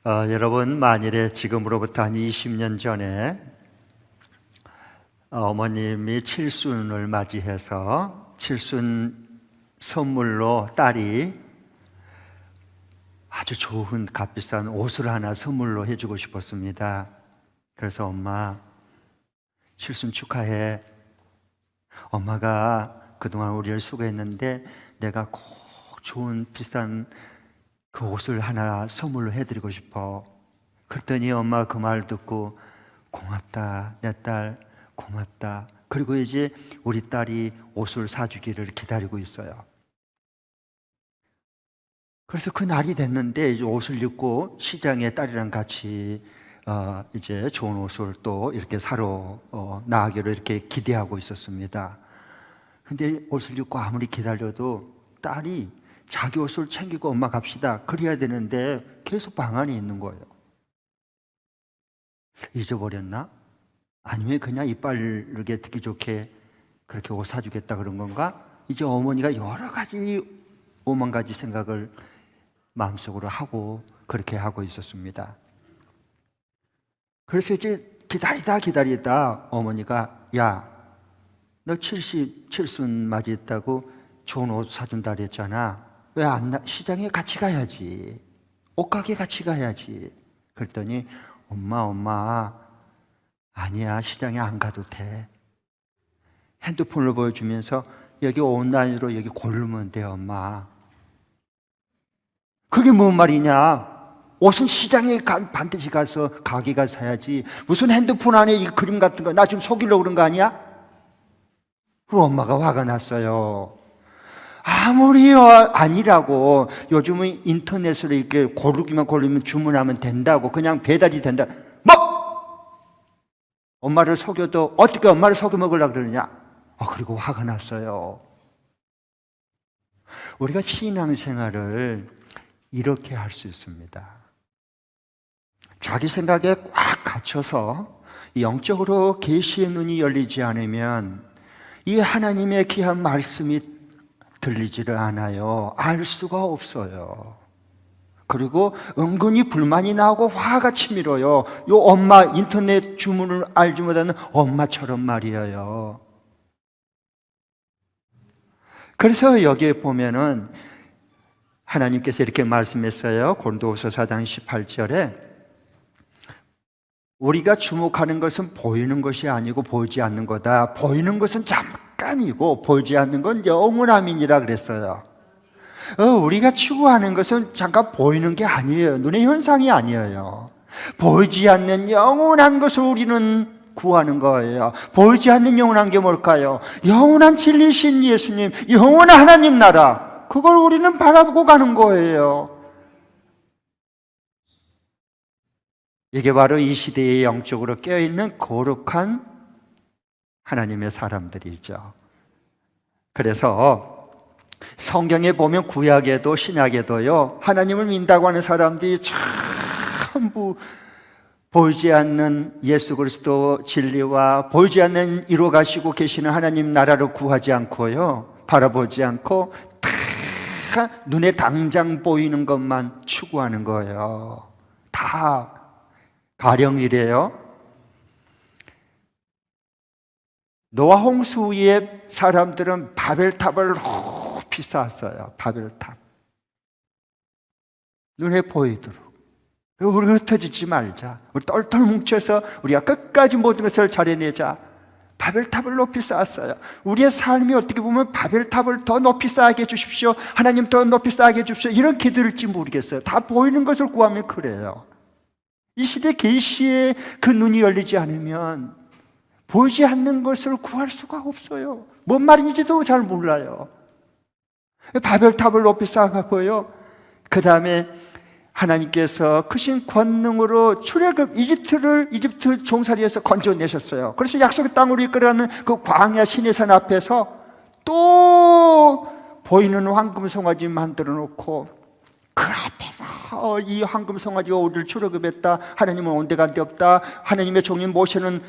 여러분, 만일에 지금으로부터 한 20년 전에 어머님이 칠순을 맞이해서 칠순 선물로 딸이 아주 좋은 값비싼 옷을 하나 선물로 해주고 싶었습니다. 그래서 엄마, 칠순 축하해. 엄마가 그동안 우리를 수고했는데 내가 꼭 좋은 비싼 그 옷을 하나 선물로 해드리고 싶어. 그랬더니 엄마가 그 말 듣고 고맙다, 내 딸 고맙다. 그리고 이제 우리 딸이 옷을 사주기를 기다리고 있어요. 그래서 그 날이 됐는데 이제 옷을 입고 시장에 딸이랑 같이 이제 좋은 옷을 또 이렇게 사러 나가기로 이렇게 기대하고 있었습니다. 근데 옷을 입고 아무리 기다려도 딸이 자기 옷을 챙기고 엄마 갑시다 그래야 되는데 계속 방 안에 있는 거예요. 잊어버렸나? 아니면 그냥 이빨 이렇게 듣기 좋게 그렇게 옷 사주겠다 그런 건가? 이제 어머니가 여러 가지 오만 가지 생각을 마음속으로 하고 그렇게 하고 있었습니다. 그래서 이제 기다리다 어머니가 야, 너 77순 맞이했다고 좋은 옷 사준다 그랬잖아. 왜 안 시장에 같이 가야지. 옷가게 같이 가야지. 그랬더니 엄마 아니야, 시장에 안 가도 돼. 핸드폰을 보여주면서 여기 온라인으로 여기 고르면 돼 엄마. 그게 뭔 말이냐? 옷은 시장에 반드시 가서 가게 가서 사야지. 무슨 핸드폰 안에 이 그림 같은 거 나 지금 속이려고 그런 거 아니야? 그리고 엄마가 화가 났어요. 아무리 아니라고 요즘은 인터넷으로 이렇게 고르면 주문하면 된다고 그냥 배달이 된다. 엄마를 속여도 어떻게 엄마를 속여 먹으려고 그러느냐? 그리고 화가 났어요. 우리가 신앙생활을 이렇게 할 수 있습니다. 자기 생각에 꽉 갇혀서 영적으로 계시의 눈이 열리지 않으면 이 하나님의 귀한 말씀이 들리지를 않아요. 알 수가 없어요. 그리고 은근히 불만이 나고 화가 치밀어요. 요 엄마 인터넷 주문을 알지 못하는 엄마처럼 말이에요. 그래서 여기에 보면은 하나님께서 이렇게 말씀했어요. 고린도후서 4장 18절에 우리가 주목하는 것은 보이는 것이 아니고 보이지 않는 거다. 보이는 것은 잠깐이고 보이지 않는 건 영원함이니라 그랬어요. 우리가 추구하는 것은 잠깐 보이는 게 아니에요. 눈의 현상이 아니에요. 보이지 않는 영원한 것을 우리는 구하는 거예요. 보이지 않는 영원한 게 뭘까요? 영원한 진리신 예수님, 영원한 하나님 나라, 그걸 우리는 바라보고 가는 거예요. 이게 바로 이 시대에 영적으로 깨어있는 거룩한 하나님의 사람들이죠. 그래서 성경에 보면 구약에도 신약에도요, 하나님을 믿는다고 하는 사람들이 전부 보이지 않는 예수 그리스도 진리와 보이지 않는 이루어 가시고 계시는 하나님 나라를 구하지 않고요, 바라보지 않고 다 눈에 당장 보이는 것만 추구하는 거예요. 다 가령 이래요. 노아 홍수 위에 사람들은 바벨탑을 높이 쌓았어요. 바벨탑. 눈에 보이도록. 우리 흩어지지 말자. 우리 똘똘 뭉쳐서 우리가 끝까지 모든 것을 잘해내자. 바벨탑을 높이 쌓았어요. 우리의 삶이 어떻게 보면 바벨탑을 더 높이 쌓게 해주십시오. 하나님 더 높이 쌓게 해주십시오. 이런 기도일지 모르겠어요. 다 보이는 것을 구하면 그래요. 이 시대 계시에 그 눈이 열리지 않으면 보이지 않는 것을 구할 수가 없어요. 뭔 말인지도 잘 몰라요. 바벨탑을 높이 쌓아갖고요, 그 다음에 하나님께서 크신 권능으로 출애굽 이집트 종살이에서 건져내셨어요. 그래서 약속의 땅으로 이끌어가는 그 광야 시내산 앞에서 또 보이는 황금 송아지 만들어 놓고 그 앞에서 이 황금 송아지가 우리를 출애굽했다. 하나님은 온데간데 없다. 하나님의 종인 모세는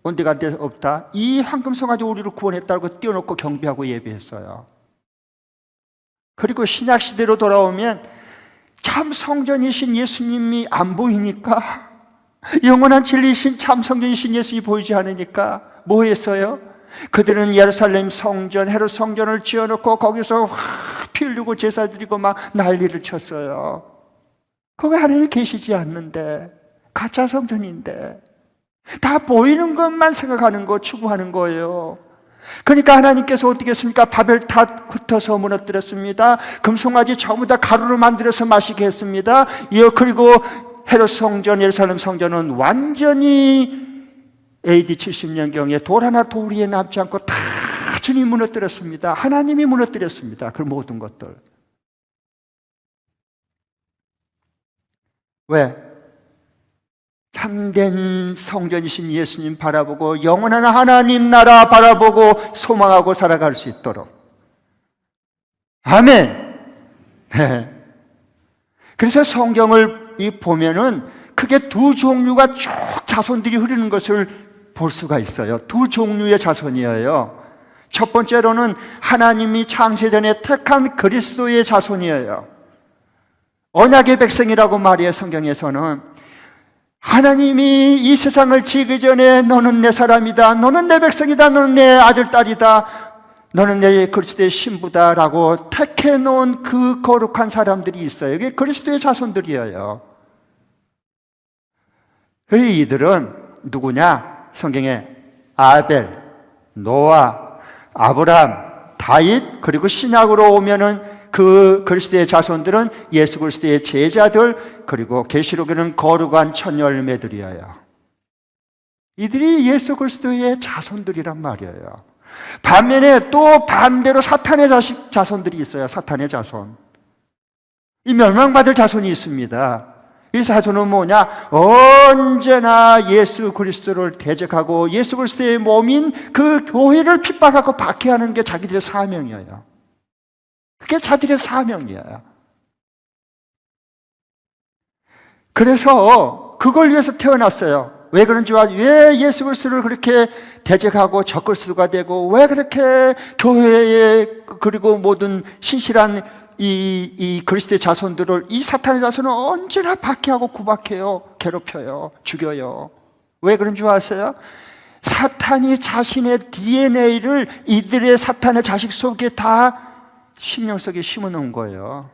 온데간데 없다. 이 황금 송아지 우리를 구원했다고 띄워놓고 경배하고 예배했어요. 그리고 신약 시대로 돌아오면 참 성전이신 예수님이 안 보이니까, 영원한 진리이신 참 성전이신 예수님이 보이지 않으니까 뭐 했어요? 그들은 예루살렘 성전, 헤롯 성전을 지어놓고 거기서 피 흘리고 제사 드리고 막 난리를 쳤어요. 거기 하나님 계시지 않는데, 가짜 성전인데 다 보이는 것만 생각하는 거, 추구하는 거예요. 그러니까 하나님께서 어떻게 했습니까? 바벨탑 흩어서 무너뜨렸습니다. 금송아지 전부 다 가루로 만들어서 마시게 했습니다. 그리고 헤롯 성전, 예루살렘 성전은 완전히 AD 70년경에 돌 하나 돌 위에 남지 않고 다 주님이 무너뜨렸습니다. 하나님이 무너뜨렸습니다. 그 모든 것들. 왜? 참된 성전이신 예수님 바라보고 영원한 하나님 나라 바라보고 소망하고 살아갈 수 있도록. 아멘. 네. 그래서 성경을 보면은 크게 두 종류가 쭉 자손들이 흐르는 것을 볼 수가 있어요. 두 종류의 자손이에요. 첫 번째로는 하나님이 창세전에 택한 그리스도의 자손이에요. 언약의 백성이라고 말해요. 성경에서는 하나님이 이 세상을 지기 전에 너는 내 사람이다, 너는 내 백성이다, 너는 내 아들, 딸이다, 너는 내 그리스도의 신부다 라고 택해놓은 그 거룩한 사람들이 있어요. 이게 그리스도의 자손들이에요. 이들은 누구냐? 성경에 아벨, 노아, 아브라함, 다윗, 그리고 신약으로 오면은 그 그리스도의 자손들은 예수 그리스도의 제자들, 그리고 계시록에는 거룩한 첫 열매들이에요. 이들이 예수 그리스도의 자손들이란 말이에요. 반면에 또 반대로 사탄의 자손들이 있어요. 사탄의 자손. 이 멸망받을 자손이 있습니다. 이 자손은 뭐냐? 언제나 예수 그리스도를 대적하고 예수 그리스도의 몸인 그 교회를 핍박하고 박해하는 게 자기들의 사명이에요. 그게 자들의 사명이에요. 그래서 그걸 위해서 태어났어요. 왜 그런지, 왜 예수 그리스도를 그렇게 대적하고 적그리스도가 되고, 왜 그렇게 교회에, 그리고 모든 신실한 이 그리스도의 자손들을, 이 사탄의 자손은 언제나 박해하고 구박해요, 괴롭혀요, 죽여요. 왜 그런 줄 아세요? 사탄이 자신의 DNA를 이들의 사탄의 자식 속에 다 심령 속에 심어놓은 거예요.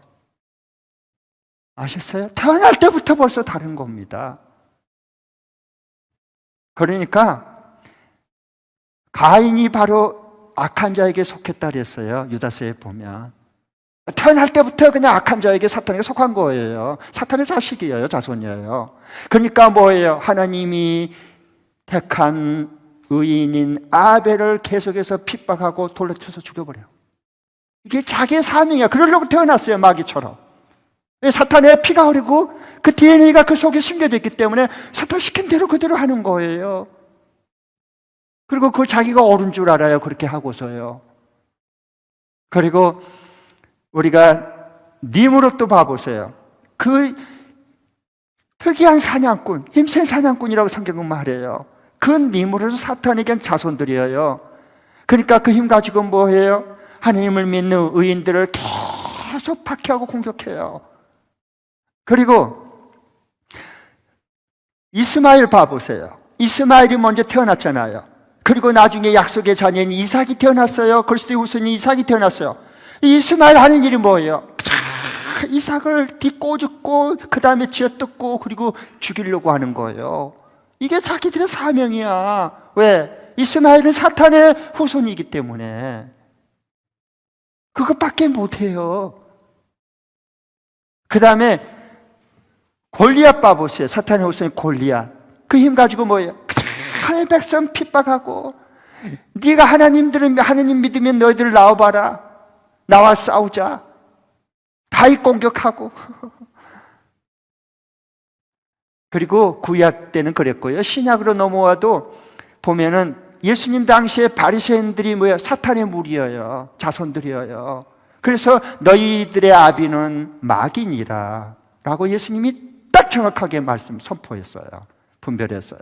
아셨어요? 태어날 때부터 벌써 다른 겁니다. 그러니까 가인이 바로 악한 자에게 속했다 그랬어요. 유다서에 보면 태어날 때부터 그냥 악한 자에게, 사탄에게 속한 거예요. 사탄의 자식이에요, 자손이에요. 그러니까 뭐예요? 하나님이 택한 의인인 아벨을 계속해서 핍박하고 돌로 쳐서 죽여버려요. 이게 자기의 사명이야. 그러려고 태어났어요, 마귀처럼. 사탄의 피가 흐르고 그 DNA가 그 속에 심겨져 있기 때문에 사탄 시킨 대로 그대로 하는 거예요. 그리고 그 자기가 옳은 줄 알아요. 그렇게 하고서요. 그리고 우리가 니므롯도 봐보세요. 그 특이한 사냥꾼, 힘센 사냥꾼이라고 성경은 말해요. 그 니므롯은 사탄에겐 자손들이에요. 그러니까 그 힘 가지고 뭐 해요? 하나님을 믿는 의인들을 계속 박해하고 공격해요. 그리고 이스마엘 봐보세요. 이스마엘이 먼저 태어났잖아요. 그리고 나중에 약속의 자녀인 이삭이 태어났어요. 그리스도의 후손인 이삭이 태어났어요. 이스마엘 하는 일이 뭐예요? 이삭을 딛고 죽고 그 다음에 쥐어뜯고 그리고 죽이려고 하는 거예요. 이게 자기들의 사명이야. 왜? 이스마엘은 사탄의 후손이기 때문에 그것밖에 못해요. 그 다음에 골리앗 봐보세요. 사탄의 후손인 골리앗. 그 힘 가지고 뭐예요? 하나님의 백성 핍박하고, 네가 하나님 믿으면 너희들 나와봐라, 나와 싸우자, 다윗 공격하고. 그리고 구약 때는 그랬고요. 신약으로 넘어와도 보면은 예수님 당시에 바리새인들이 뭐예요? 사탄의 무리예요. 자손들이에요. 그래서 너희들의 아비는 마귀니라 라고 예수님이 딱 정확하게 선포했어요. 분별했어요.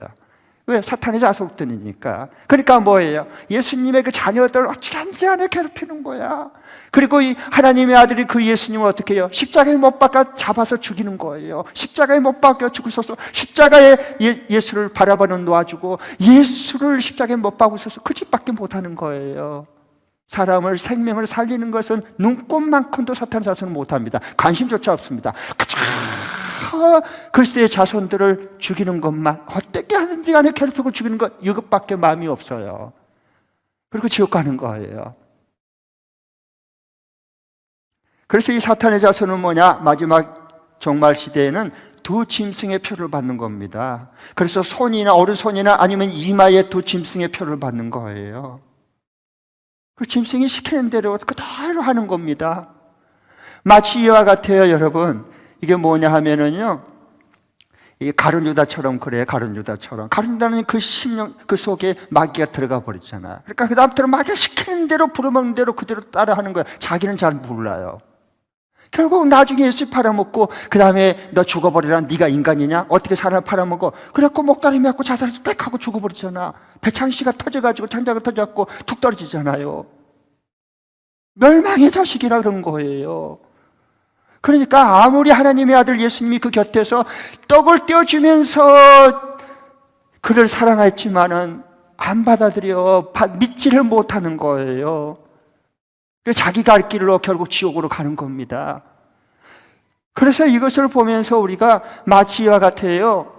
왜? 사탄의 자손들이니까. 그러니까 뭐예요? 예수님의 그 자녀들 어찌간지 안에 괴롭히는 거야. 그리고 이 하나님의 아들이 그 예수님을 어떻게 해요? 십자가에 못 박아 잡아서 죽이는 거예요. 십자가에 못 박아 죽으셔서 십자가에 예수를 바라보는 놓아주고 예수를 십자가에 못 박으셔서 그 짓밖에 못하는 거예요. 사람을 생명을 살리는 것은 눈꼽만큼도 사탄 자손은 못합니다. 관심조차 없습니다. 그저 그리스도의 자손들을 죽이는 것만 어떻게 하든지 간에 괴롭히고 죽이는 것 이것밖에 마음이 없어요. 그리고 지옥 가는 거예요. 그래서 이 사탄의 자손은 뭐냐? 마지막 종말 시대에는 두 짐승의 표를 받는 겁니다. 그래서 손이나 오른손이나 아니면 이마에 두 짐승의 표를 받는 거예요. 그 짐승이 시키는 대로 그대로 하는 겁니다. 마치 이와 같아요, 여러분. 이게 뭐냐 하면은요, 이 가룟 유다처럼 그래요. 가룟 유다처럼. 가룟 유다는 그 심령 그 속에 마귀가 들어가 버렸잖아요. 그러니까 그 다음부터는 마귀가 시키는 대로 부르먹는 대로 그대로 따라하는 거예요. 자기는 잘 몰라요. 결국 나중에 예수 팔아먹고 그 다음에 너 죽어버리라. 네가 인간이냐? 어떻게 사람을 팔아먹어? 그래갖고 목다리 맞고 자살해서 빽 하고 죽어버렸잖아. 배창시가 터져가지고 창자가 터져갖고 툭 떨어지잖아요. 멸망의 자식이라 그런 거예요. 그러니까 아무리 하나님의 아들 예수님이 그 곁에서 떡을 떼어주면서 그를 사랑했지만은 안 받아들여 믿지를 못하는 거예요. 자기 갈 길로 결국 지옥으로 가는 겁니다. 그래서 이것을 보면서 우리가 마치 이와 같아요.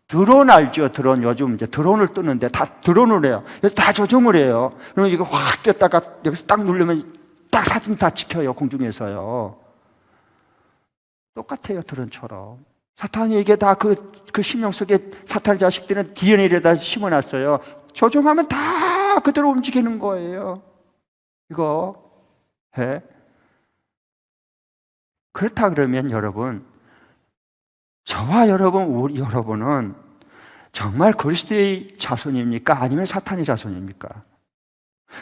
드론 알죠? 드론. 요즘 이제 드론을 뜨는데 다 드론을 해요. 다 조종을 해요. 그러면 이거 확 꼈다가 여기서 딱 누르면 딱 사진 다 찍혀요. 공중에서요. 똑같아요. 드론처럼. 사탄이 이게 다 그 심령 속에 사탄의 자식들은 DNA를 심어놨어요. 조종하면 다 그대로 움직이는 거예요. 이거 해. 그렇다 그러면 여러분, 저와 여러분, 우리 여러분은 정말 그리스도의 자손입니까? 아니면 사탄의 자손입니까?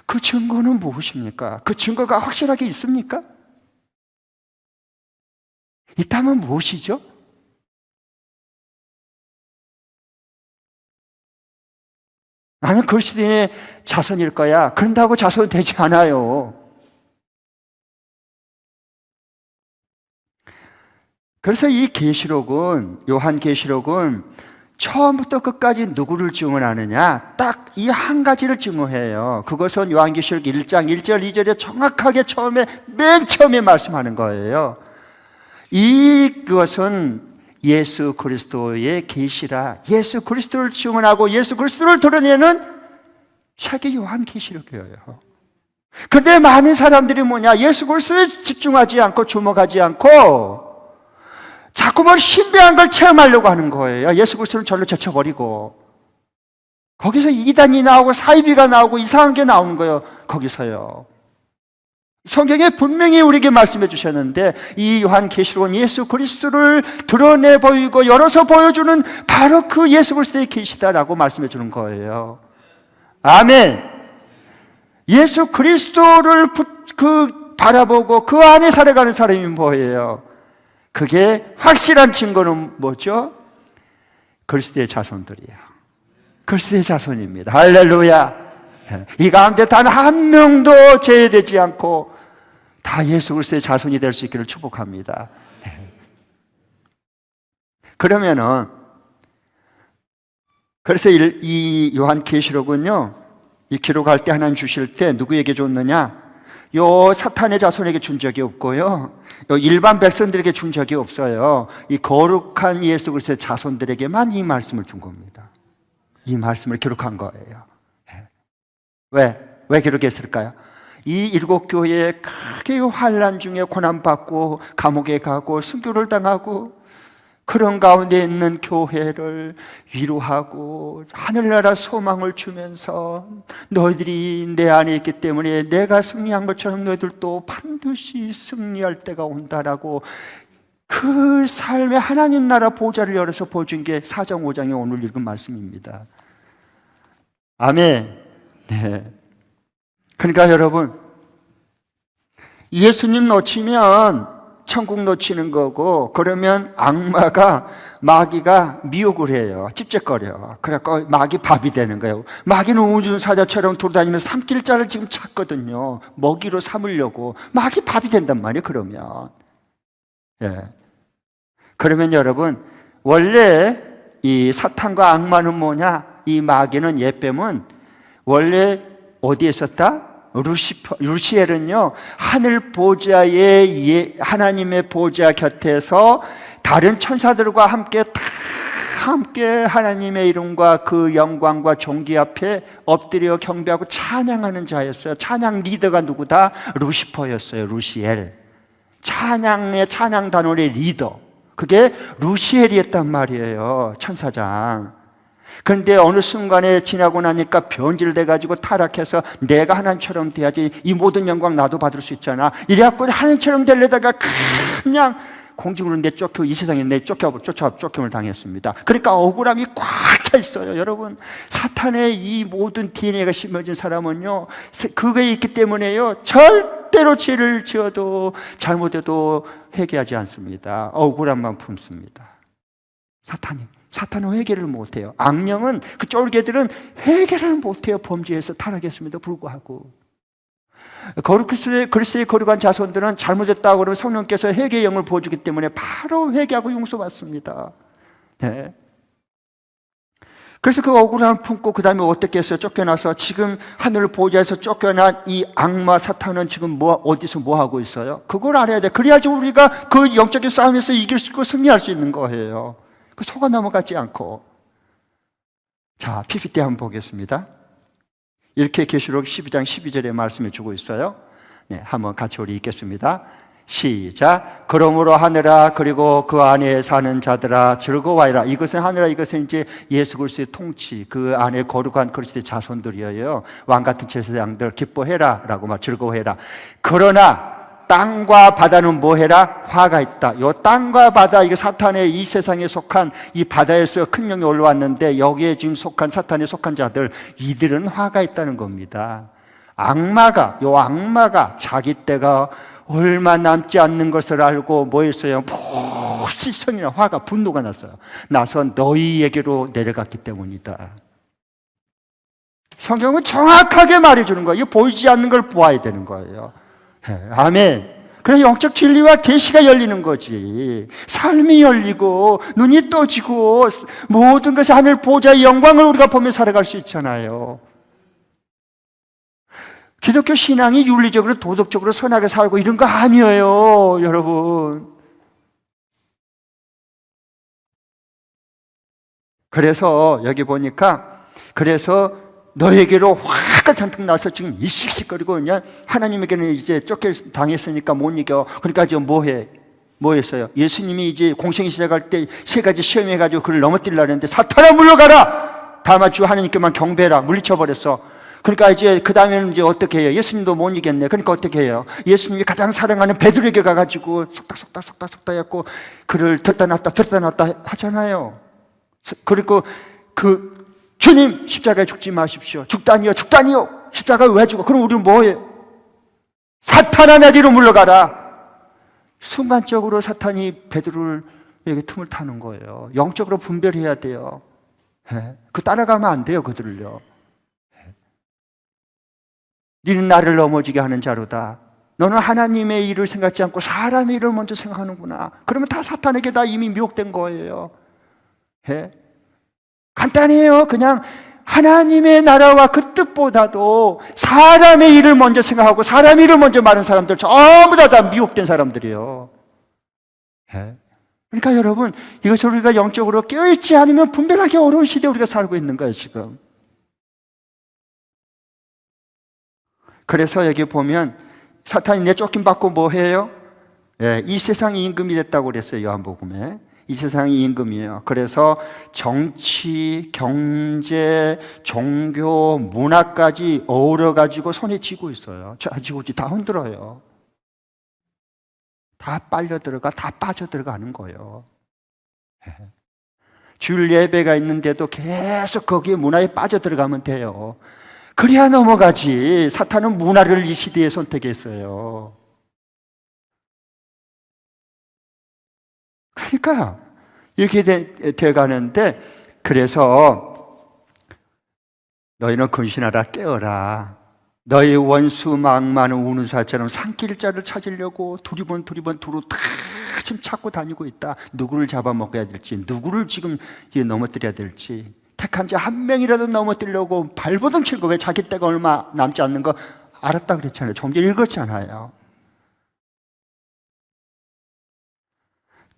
그 증거는 무엇입니까? 그 증거가 확실하게 있습니까? 있다면 무엇이죠? 나는 그리스도의 자손일 거야. 그런다고 자손 되지 않아요. 그래서 이 계시록은, 요한계시록은 처음부터 끝까지 누구를 증언하느냐? 딱 이 한 가지를 증언해요. 그것은 요한계시록 1장 1절 2절에 정확하게 맨 처음에 말씀하는 거예요. 이것은 예수 그리스도의 계시라. 예수 그리스도를 증언하고 예수 그리스도를 드러내는 책이 요한계시록이에요. 그런데 많은 사람들이 뭐냐? 예수 그리스도에 집중하지 않고 주목하지 않고 자꾸 뭘 신비한 걸 체험하려고 하는 거예요. 예수 그리스도는 절로 제쳐버리고 거기서 이단이 나오고 사이비가 나오고 이상한 게 나오는 거예요. 거기서요. 성경에 분명히 우리에게 말씀해 주셨는데 이 요한계시록은 예수 그리스도를 드러내 보이고 열어서 보여주는 바로 그 예수 그리스도의 계시다라고 말씀해 주는 거예요. 아멘. 예수 그리스도를 바라보고 그 안에 살아가는 사람이 뭐예요? 그게 확실한 증거는 뭐죠? 그리스도의 자손들이에요. 그리스도의 자손입니다. 할렐루야. 이 가운데 단 한 명도 제외되지 않고 다 예수 그리스도의 자손이 될 수 있기를 축복합니다. 그러면은 그래서 이 요한계시록은요, 이 기록할 때 하나님 주실 때 누구에게 줬느냐? 요 사탄의 자손에게 준 적이 없고요, 요 일반 백성들에게 준 적이 없어요. 이 거룩한 예수 그리스도의 자손들에게만 이 말씀을 준 겁니다. 이 말씀을 기록한 거예요. 왜 기록했을까요? 이 일곱 교회에 크게 환난 중에 고난받고 감옥에 가고 순교를 당하고 그런 가운데 있는 교회를 위로하고 하늘나라 소망을 주면서 너희들이 내 안에 있기 때문에 내가 승리한 것처럼 너희들도 반드시 승리할 때가 온다라고 그 삶의 하나님 나라 보좌를 열어서 보여준 게 4장 5장에 오늘 읽은 말씀입니다. 아멘. 네. 그러니까 여러분, 예수님 놓치면 천국 놓치는 거고, 그러면 악마가, 마귀가 미혹을 해요. 찝쩍거려. 그래갖고 마귀 밥이 되는 거예요. 마귀는 우주사자처럼 돌아다니면서 삼킬자를 지금 찾거든요. 먹이로 삼으려고. 마귀 밥이 된단 말이에요, 그러면. 예. 그러면 여러분, 원래 이 사탄과 악마는 뭐냐? 이 마귀는, 예뱀은 원래 어디에 있었다? 루시엘은요, 하늘 보좌의 하나님의 보좌 곁에서 다른 천사들과 함께 하나님의 이름과 그 영광과 존귀 앞에 엎드려 경배하고 찬양하는 자였어요. 찬양 리더가 누구다? 루시퍼였어요. 루시엘. 찬양의 찬양 단원의 리더. 그게 루시엘이었단 말이에요. 천사장. 그런데 어느 순간에 지나고 나니까 변질돼가지고 타락해서 내가 하나님처럼 돼야지, 이 모든 영광 나도 받을 수 있잖아. 이래갖고 하나님처럼 되려다가 그냥 공중으로 내쫓겨, 이 세상에 쫓겨을 당했습니다. 그러니까 억울함이 꽉 차 있어요. 여러분, 사탄의 이 모든 DNA가 심어진 사람은요, 그게 있기 때문에요, 절대로 죄를 지어도 잘못해도 회개하지 않습니다. 억울함만 품습니다. 사탄은 회개를 못해요. 악령은, 그 쫄개들은 회개를 못해요. 범죄에서 타락했음에도 불구하고. 그리스도의 거룩한 자손들은 잘못했다고 그러면 성령께서 회개의 영을 부어주기 때문에 바로 회개하고 용서받습니다. 네. 그래서 그 억울함을 품고 그 다음에 어떻게 했어요? 쫓겨나서 지금 하늘 보좌에서 쫓겨난 이 악마 사탄은 지금 어디서 뭐 하고 있어요? 그걸 알아야 돼. 그래야지 우리가 그 영적인 싸움에서 이길 수 있고 승리할 수 있는 거예요. 속아 넘어가지 않고. 자, PPT 한번 보겠습니다. 이렇게 계시록 12장 12절에 말씀해 주고 있어요. 네, 한번 같이 우리 읽겠습니다. 시작. 그러므로 하늘아, 그리고 그 안에 사는 자들아, 즐거워하라. 이것은 하늘아, 이것은 이제 예수 그리스도의 통치, 그 안에 거룩한 그리스도의 자손들이에요. 왕 같은 제사장들 기뻐해라 라고 막 즐거워해라. 그러나 땅과 바다는 뭐해라? 화가 있다. 요 땅과 바다, 이거 사탄의 이 세상에 속한 이 바다에서 큰 영이 올라왔는데, 여기에 지금 속한 사탄에 속한 자들, 이들은 화가 있다는 겁니다. 악마가 자기 때가 얼마 남지 않는 것을 알고 뭐 했어요? 몹시 성이나 화가, 분노가 났어요. 나서 너희에게로 내려갔기 때문이다. 성경은 정확하게 말해주는 거예요. 보이지 않는 걸 보아야 되는 거예요. 아멘. 그래서 영적 진리와 계시가 열리는 거지. 삶이 열리고 눈이 떠지고 모든 것이 하늘 보좌의 영광을 우리가 보며 살아갈 수 있잖아요. 기독교 신앙이 윤리적으로 도덕적으로 선하게 살고 이런 거 아니에요, 여러분. 그래서 여기 보니까, 그래서 너에게로 화가 잔뜩 나서 지금 이씩씩거리고 그냥 하나님에게는 이제 쫓겨당했으니까 못 이겨. 그러니까 지금 뭐 했어요? 예수님이 이제 공생이 시작할 때 세 가지 시험해가지고 그를 넘어뜨리려고 했는데, 사탄아 물러가라! 다만 주 하나님께만 경배해라. 물리쳐버렸어. 그러니까 이제 그 다음에는 이제 어떻게 해요? 예수님도 못 이겼네. 그러니까 어떻게 해요? 예수님이 가장 사랑하는 베드로에게 가가지고 속닥 했고 그를 듣다 놨다 하잖아요. 그리고 주님, 십자가에 죽지 마십시오. 죽다니요. 십자가에 왜 죽어? 그럼 우리는 뭐예요? 사탄아, 내 뒤로 물러가라. 순간적으로 사탄이 베드로에게 틈을 타는 거예요. 영적으로 분별해야 돼요. 그 따라가면 안 돼요, 그들을요. 너는 나를 넘어지게 하는 자로다. 너는 하나님의 일을 생각지 않고 사람의 일을 먼저 생각하는구나. 그러면 다 사탄에게 다 이미 미혹된 거예요. 간단해요. 그냥 하나님의 나라와 그 뜻보다도 사람의 일을 먼저 생각하고 사람의 일을 먼저 말하는 사람들, 전부 다 미혹된 사람들이에요. 그러니까 여러분, 이것을 우리가 영적으로 깨어있지 않으면 분별하기 어려운 시대에 우리가 살고 있는 거예요, 지금. 그래서 여기 보면 사탄이 내쫓김 받고 뭐 해요? 이 세상이 임금이 됐다고 그랬어요, 요한복음에. 이 세상이 임금이에요. 그래서 정치, 경제, 종교, 문화까지 어우러가지고 손에 쥐고 있어요. 쥐고 다 흔들어요. 다 빨려 들어가, 다 빠져 들어가는 거예요. 주일 예배가 있는데도 계속 거기에 문화에 빠져 들어가면 돼요. 그래야 넘어가지. 사탄은 문화를 이 시대에 선택했어요. 그러니까 이렇게 돼 가는데, 그래서 너희는 근신하라, 깨어라. 너희 원수 망만은 우는 사처럼 산길자를 찾으려고 두리번 두루 다 지금 찾고 다니고 있다. 누구를 잡아먹어야 될지, 누구를 지금 넘어뜨려야 될지, 택한 자 한 명이라도 넘어뜨리려고 발버둥 치고, 왜 자기 때가 얼마 남지 않는 거 알았다 그랬잖아요. 좀 전에 읽었잖아요.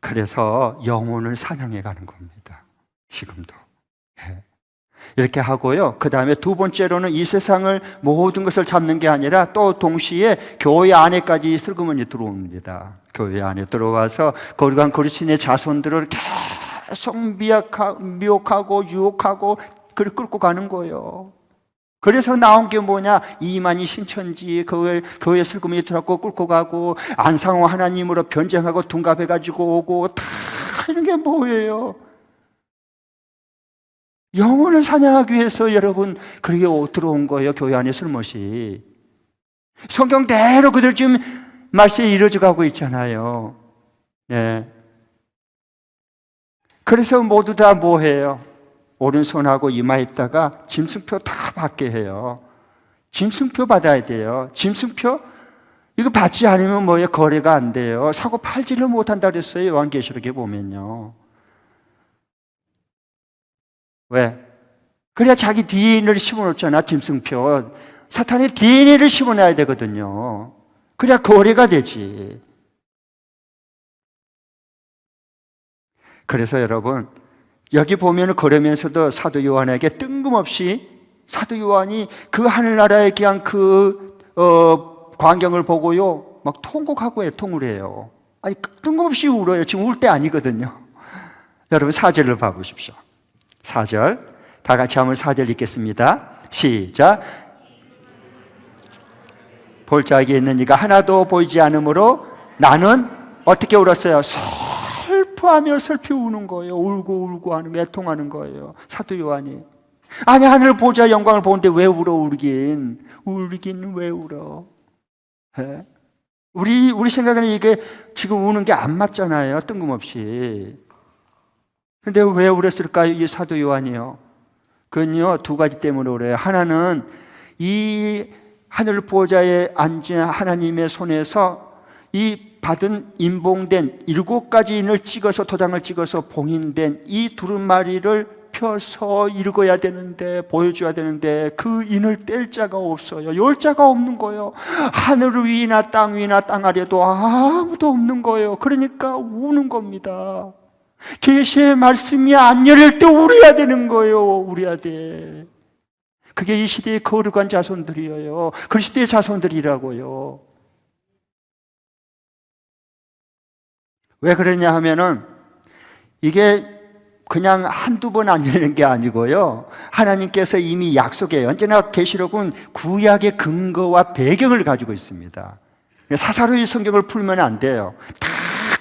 그래서 영혼을 사냥해 가는 겁니다. 지금도. 이렇게 하고요. 그 다음에 두 번째로는 이 세상을 모든 것을 잡는 게 아니라 또 동시에 교회 안에까지 슬그머니 들어옵니다. 교회 안에 들어와서 거룩한 그리스도인의 자손들을 계속 미혹하고 유혹하고 끌고 가는 거예요. 그래서 나온 게 뭐냐? 이만희 신천지 교회 슬그머니 들어가고 끌고 가고, 안상호 하나님으로 변장하고 둔갑해가지고 오고, 다 이런 게 뭐예요? 영혼을 사냥하기 위해서 여러분 그렇게 들어온 거예요. 교회 안에 술못이. 성경대로 그들 지금 말씀이 이루어져 가고 있잖아요. 네. 그래서 모두 다 뭐해요? 오른손하고 이마에다가 짐승표 다 받게 해요. 짐승표 받아야 돼요. 짐승표? 이거 받지 않으면 뭐예요? 거래가 안 돼요. 사고 팔지를 못한다 그랬어요. 요한계시록에 보면요. 왜? 그래야 자기 DNA를 심어놓잖아, 짐승표. 사탄의 DNA를 심어놔야 되거든요. 그래야 거래가 되지. 그래서 여러분, 여기 보면 그러면서도 사도 요한에게 뜬금없이, 사도 요한이 그 하늘나라에 귀한 광경을 보고요, 막 통곡하고 애통을 해요. 아니, 뜬금없이 울어요. 지금 울 때 아니거든요. 여러분, 4절을 봐보십시오. 4절, 다 같이 한번 4절 읽겠습니다. 시작. 볼 자에게 있는 이가 하나도 보이지 않으므로 나는 어떻게 울었어요? 슬퍼하며 슬피 우는 거예요. 울고 하는 거예요. 애통하는 거예요. 사도 요한이. 아니, 하늘 보자 영광을 보는데 왜 울어? 울긴 왜 울어? 네? 우리 생각에는 이게 지금 우는 게 안 맞잖아요. 뜬금없이. 근데 왜 울었을까요? 이 사도 요한이요. 그건요, 두 가지 때문에 울어요. 하나는 이 하늘 보좌에 앉은 하나님의 손에서 이 받은 인봉된 7가지 인을 찍어서, 도장을 찍어서 봉인된 이 두루마리를 펴서 읽어야 되는데, 보여줘야 되는데 그 인을 뗄 자가 없어요. 열 자가 없는 거예요. 하늘 위나 땅 위나 땅 아래도 아무도 없는 거예요. 그러니까 우는 겁니다. 계시의 말씀이 안 열릴 때 울어야 되는 거예요. 울어야 돼. 그게 이 시대의 거룩한 자손들이에요. 그리스도의 자손들이라고요. 왜 그러냐 하면은 이게 그냥 한두 번 안 열리는 게 아니고요. 하나님께서 이미 약속해요. 언제나 계시록은 구약의 근거와 배경을 가지고 있습니다. 사사로이 성경을 풀면 안 돼요. 다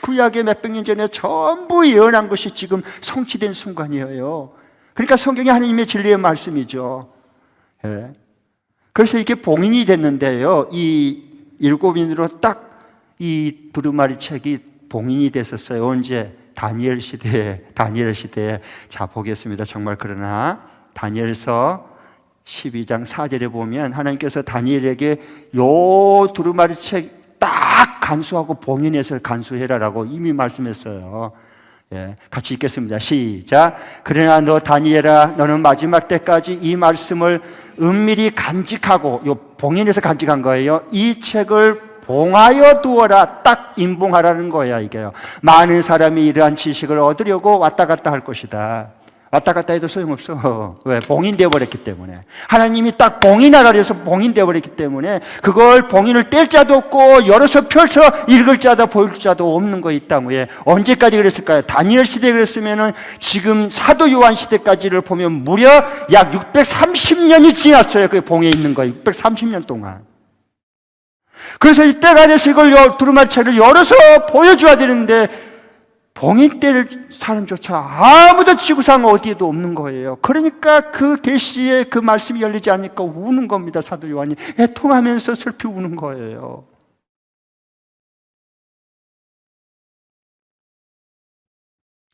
구약의 몇백 년 전에 전부 예언한 것이 지금 성취된 순간이에요. 그러니까 성경이 하나님의 진리의 말씀이죠. 예. 그래서 이게 봉인이 됐는데요. 이 7인으로 딱 이 두루마리 책이 봉인이 됐었어요. 언제? 다니엘 시대에. 자, 보겠습니다. 정말. 그러나 다니엘서 12장 4절에 보면 하나님께서 다니엘에게 요 두루마리 책 딱 간수하고 봉인해서 간수해라라고 이미 말씀했어요. 예, 같이 읽겠습니다. 시작. 그러나 너 다니엘아, 너는 마지막 때까지 이 말씀을 은밀히 간직하고, 요 봉인해서 간직한 거예요. 이 책을 봉하여 두어라. 딱 인봉하라는 거야, 이게요. 많은 사람이 이러한 지식을 얻으려고 왔다 갔다 할 것이다. 왔다 갔다 해도 소용없어. 왜? 봉인되어 버렸기 때문에. 하나님이 딱 봉인하라 그래서 봉인되어 버렸기 때문에 그걸 봉인을 뗄 자도 없고, 열어서 펼쳐 읽을 자도 보일 자도 없는 거 이 땅에. 언제까지 그랬을까요? 다니엘 시대에 그랬으면은 지금 사도 요한 시대까지를 보면 무려 약 630년이 지났어요. 그 봉에 있는 거 630년 동안. 그래서 이때가 돼서 이걸 두루마리 책을 열어서 보여줘야 되는데, 봉인 뗄 사람조차 아무도 지구상 어디에도 없는 거예요. 그러니까 그 계시의 그 말씀이 열리지 않으니까 우는 겁니다. 사도 요한이 애통하면서 슬피 우는 거예요.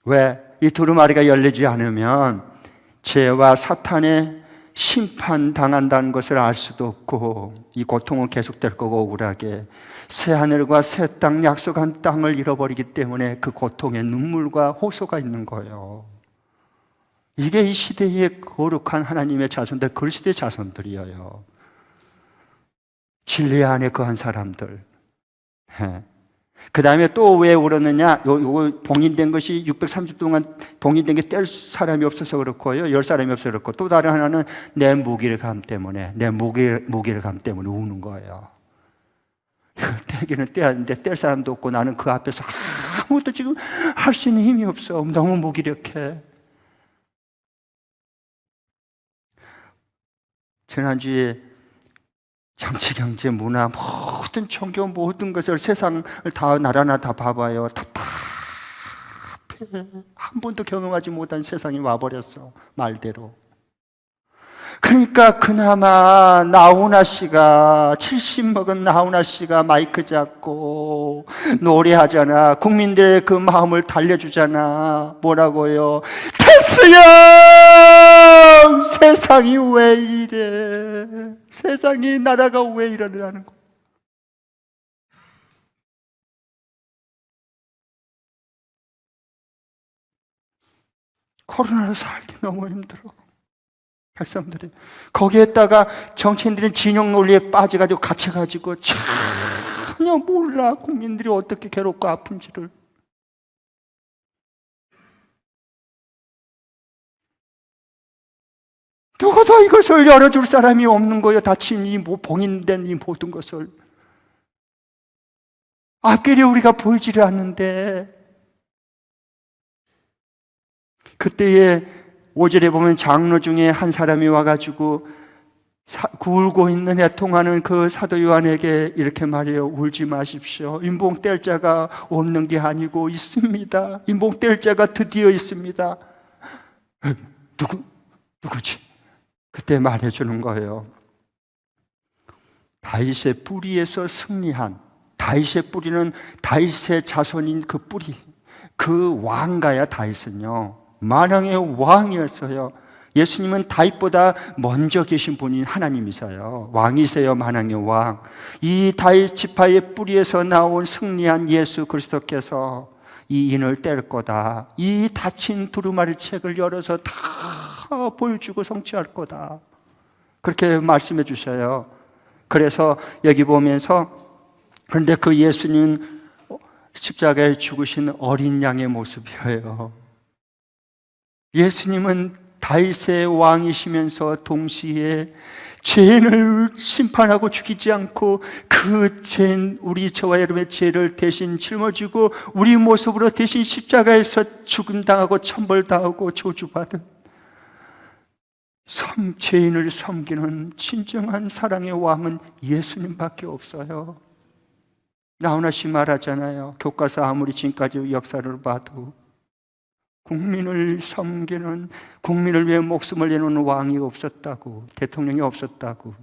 왜? 이 두루마리가 열리지 않으면 죄와 사탄의 심판당한다는 것을 알 수도 없고, 이 고통은 계속될 거고, 억울하게 새하늘과 새 땅, 약속한 땅을 잃어버리기 때문에 그 고통에 눈물과 호소가 있는 거예요. 이게 이 시대의 거룩한 하나님의 자손들, 그리스도의 자손들이에요. 진리 안에 거한 사람들. 그 다음에 또 왜 울었느냐? 요거 봉인된 것이 630 동안 봉인된 게 뗄 사람이 없어서 그렇고요. 열 사람이 없어서 그렇고, 또 다른 하나는 내 무기력감 때문에, 내 무기력감 때문에 우는 거예요. 이걸 떼기는 떼야 하는데 뗄 사람도 없고, 나는 그 앞에서 아무것도 지금 할 수 있는 힘이 없어. 너무 무기력해. 지난주에 정치, 경제, 문화, 모든 종교, 모든 것을, 세상을 다, 나라나 다 봐봐요. 답답해. 한 번도 경험하지 못한 세상이 와버렸어, 말대로. 그러니까 그나마 나훈아 씨가, 70 먹은 나훈아 씨가 마이크 잡고 노래하잖아. 국민들의 그 마음을 달래주잖아. 뭐라고요? 테스형! 세상이 왜 이래? 세상이, 나라가 왜 이러냐는 거. 코로나로 살기 너무 힘들어, 백성들이. 거기에다가 정치인들은 진영 논리에 빠져가지고 갇혀가지고 전혀 몰라, 국민들이 어떻게 괴롭고 아픈지를. 누구도 이것을 열어줄 사람이 없는 거예요. 닫힌 이 봉인된 이 모든 것을. 앞길이 우리가 보이지를 않는데, 그때에 5절에 보면 장로 중에 한 사람이 와가지고 울고 있는, 애통하는 그 사도 요한에게 이렇게 말해요. 울지 마십시오. 인봉 뗄 자가 없는 게 아니고 있습니다. 인봉 뗄 자가 드디어 있습니다. 누구지? 그때 말해주는 거예요. 다윗의 뿌리에서 승리한, 다윗의 뿌리는 다윗의 자손인 그 뿌리, 그 왕가야. 다윗은요, 만왕의 왕이었어요. 예수님은 다윗보다 먼저 계신 분인 하나님이세요. 왕이세요, 만왕의 왕. 이 다윗 지파의 뿌리에서 나온 승리한 예수 그리스도께서 이 인을 뗄 거다. 이 닫힌 두루마리 책을 열어서 다 보여주고 성취할 거다. 그렇게 말씀해 주셔요. 그래서 여기 보면서, 그런데 그 예수님은 십자가에 죽으신 어린 양의 모습이에요. 예수님은 다윗의 왕이시면서 동시에 죄인을 심판하고 죽이지 않고 그 죄인, 우리 저와 여러분의 죄를 대신 짊어지고 우리 모습으로 대신 십자가에서 죽음당하고 천벌당하고 저주받은 죄인을 섬기는 진정한 사랑의 왕은 예수님밖에 없어요. 나훈아 씨 말하잖아요. 교과서 아무리 지금까지 역사를 봐도 국민을 섬기는, 국민을 위해 목숨을 내놓는 왕이 없었다고, 대통령이 없었다고.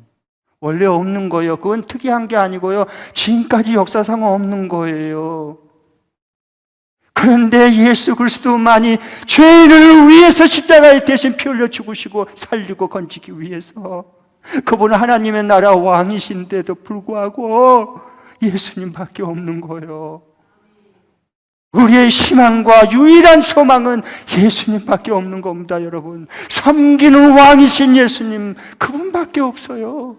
원래 없는 거예요. 그건 특이한 게 아니고요, 지금까지 역사상 없는 거예요. 그런데 예수 그리스도만이 죄인을 위해서 십자가에 대신 피 흘려 죽으시고 살리고 건지기 위해서, 그분은 하나님의 나라 왕이신데도 불구하고 예수님밖에 없는 거예요. 우리의 희망과 유일한 소망은 예수님밖에 없는 겁니다, 여러분. 섬기는 왕이신 예수님, 그분밖에 없어요.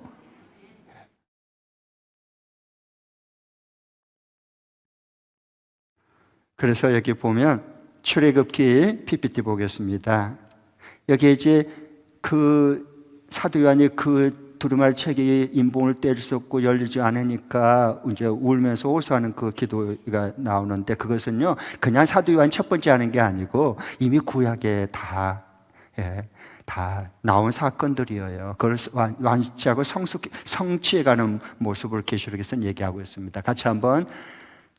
그래서 여기 보면 출애굽기 PPT 보겠습니다. 여기 이제 그 사도 요한이 그 두루마리 책이 인봉을 뗄 수 없고 열리지 않으니까 이제 울면서 호소하는 그 기도가 나오는데, 그것은요 그냥 사도 요한 첫 번째 하는 게 아니고 이미 구약에 다 나온 사건들이에요. 그걸 완치하고 성취해가는 모습을 계시록에서는 얘기하고 있습니다. 같이 한번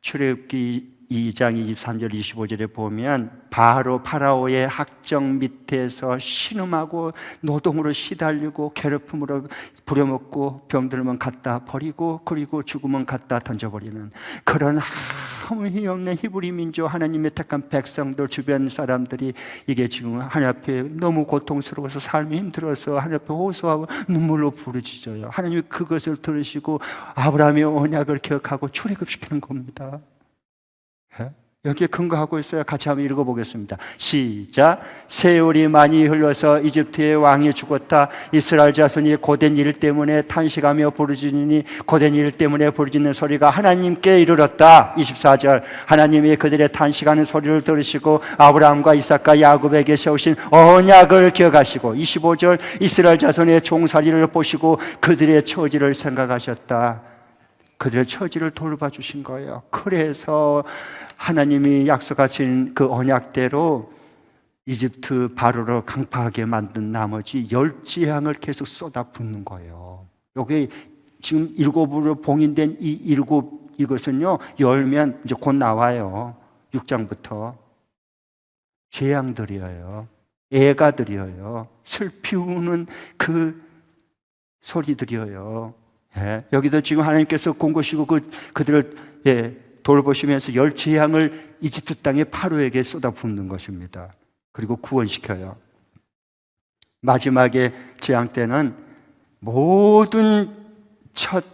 출애굽기 2장 23절 25절에 보면 바로 파라오의 학정 밑에서 신음하고 노동으로 시달리고 괴롭힘으로 부려먹고 병들면 갖다 버리고 그리고 죽으면 갖다 던져버리는 그런 아무 힘 없는 히브리 민족 하나님의 택한 백성들 주변 사람들이 이게 지금 하나님 앞에 너무 고통스러워서 삶이 힘들어서 하나님 앞에 호소하고 눈물로 부르짖어요. 하나님이 그것을 들으시고 아브라함의 언약을 기억하고 출애굽시키는 겁니다. 여기에 근거하고 있어요. 같이 한번 읽어보겠습니다. 시작. 세월이 많이 흘러서 이집트의 왕이 죽었다. 이스라엘 자손이 고된 일 때문에 탄식하며 부르짖으니 고된 일 때문에 부르짖는 소리가 하나님께 이르렀다. 24절. 하나님이 그들의 탄식하는 소리를 들으시고 아브라함과 이삭과 야곱에게 세우신 언약을 기억하시고 25절. 이스라엘 자손의 종살이를 보시고 그들의 처지를 생각하셨다. 그들의 처지를 돌봐주신 거예요. 그래서 하나님이 약속하신 그 언약대로 이집트 바로로 강팍하게 만든 나머지 10재앙을 계속 쏟아붓는 거예요. 여기 지금 7으로 봉인된 이 7 이것은요, 열면 이제 곧 나와요. 6장부터. 재앙들이에요. 애가들이에요. 슬피 우는 그 소리들이에요. 예, 여기도 지금 하나님께서 공고시고 그들을 돌보시면서 10재앙을 이집트 땅에 파로에게 쏟아붓는 것입니다. 그리고 구원시켜요. 마지막에 재앙 때는 모든 첫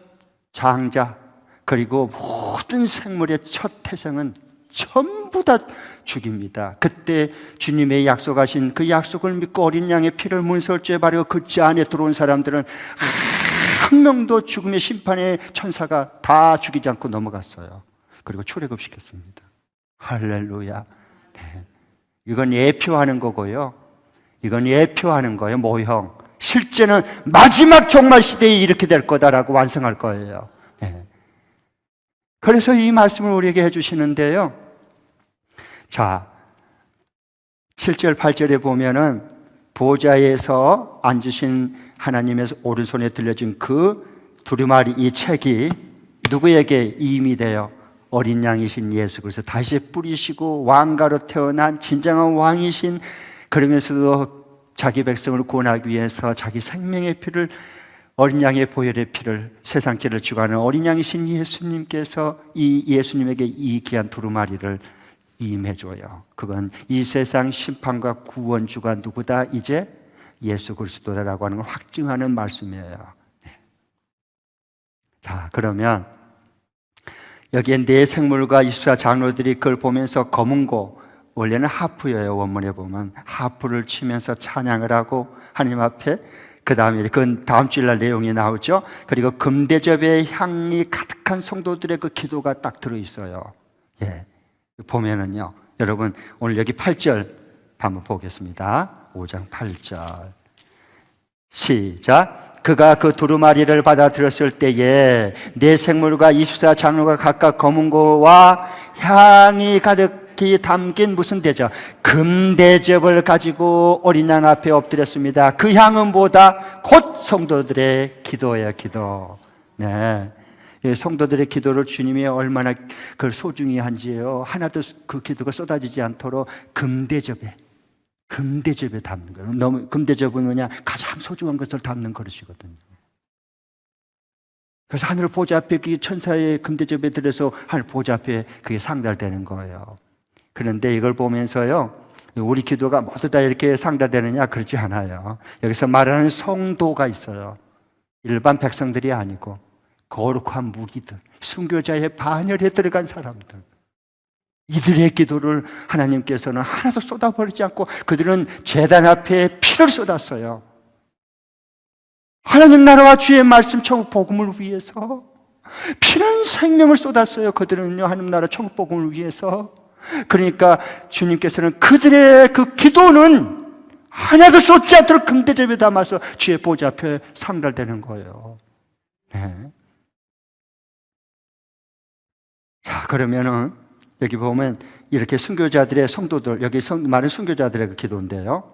장자 그리고 모든 생물의 첫 태생은 전부 다 죽입니다. 그때 주님의 약속하신 그 약속을 믿고 어린 양의 피를 문설주에 바르고 그 안에 들어온 사람들은 한 명도 죽음의 심판의 천사가 다 죽이지 않고 넘어갔어요. 그리고 출애굽시켰습니다. 할렐루야. 네. 이건 예표하는 거고요. 이건 예표하는 거예요. 모형. 실제는 마지막 종말 시대에 이렇게 될 거다라고 완성할 거예요. 네. 그래서 이 말씀을 우리에게 해주시는데요. 자, 7절 8절에 보면은 보좌에서 앉으신 하나님의 오른손에 들려진 그 두루마리 이 책이 누구에게 이임이 돼요? 어린 양이신 예수 그리스도 다시 뿌리시고 왕가로 태어난 진정한 왕이신, 그러면서도 자기 백성을 구원하기 위해서 자기 생명의 피를, 어린 양의 보혈의 피를, 세상 죄를 주관하는 어린 양이신 예수님께서 이 예수님에게 이 귀한 두루마리를 임해줘요. 그건 이 세상 심판과 구원주가 누구다? 이제 예수 그리스도라고 하는 걸 확증하는 말씀이에요. 네. 자, 그러면 여기에 네 생물과 24장로들이 그걸 보면서 검은고, 원래는 하프예요. 원문에 보면 하프를 치면서 찬양을 하고 하나님 앞에, 그 다음에 그건 다음 주일날 내용이 나오죠. 그리고 금대접의 향이 가득한 성도들의 그 기도가 딱 들어있어요. 예. 보면은요, 여러분 오늘 여기 8절 한번 보겠습니다. 5장 8절 시작. 그가 그 두루마리를 받아들였을 때에 네 생물과 24장로가 각각 검은고와 향이 가득히 담긴 무슨 대접? 금대접을 가지고 어린 양 앞에 엎드렸습니다. 그 향은 뭐다? 곧 성도들의 기도예요. 기도. 네. 성도들의 기도를 주님이 얼마나 그걸 소중히 한지요. 하나도 그 기도가 쏟아지지 않도록 금대접에 담는 거예요. 너무 금대접은 뭐냐? 가장 소중한 것을 담는 그릇이거든요. 그래서 하늘 보좌 앞에 그 천사의 금대접에 들어서 하늘 보좌 앞에 그게 상달되는 거예요. 그런데 이걸 보면서요, 우리 기도가 모두 다 이렇게 상달되느냐? 그렇지 않아요. 여기서 말하는 성도가 있어요. 일반 백성들이 아니고 거룩한 무리들, 순교자의 반열에 들어간 사람들, 이들의 기도를 하나님께서는 하나도 쏟아버리지 않고 그들은 제단 앞에 피를 쏟았어요. 하나님 나라와 주의 말씀 천국 복음을 위해서 피는 생명을 쏟았어요. 그들은요, 하나님 나라 천국 복음을 위해서. 그러니까 주님께서는 그들의 그 기도는 하나도 쏟지 않도록 금대접에 담아서 주의 보좌 앞에 상달되는 거예요. 네. 자, 그러면은 여기 보면 이렇게 순교자들의 성도들, 여기 많은 순교자들의 그 기도인데요.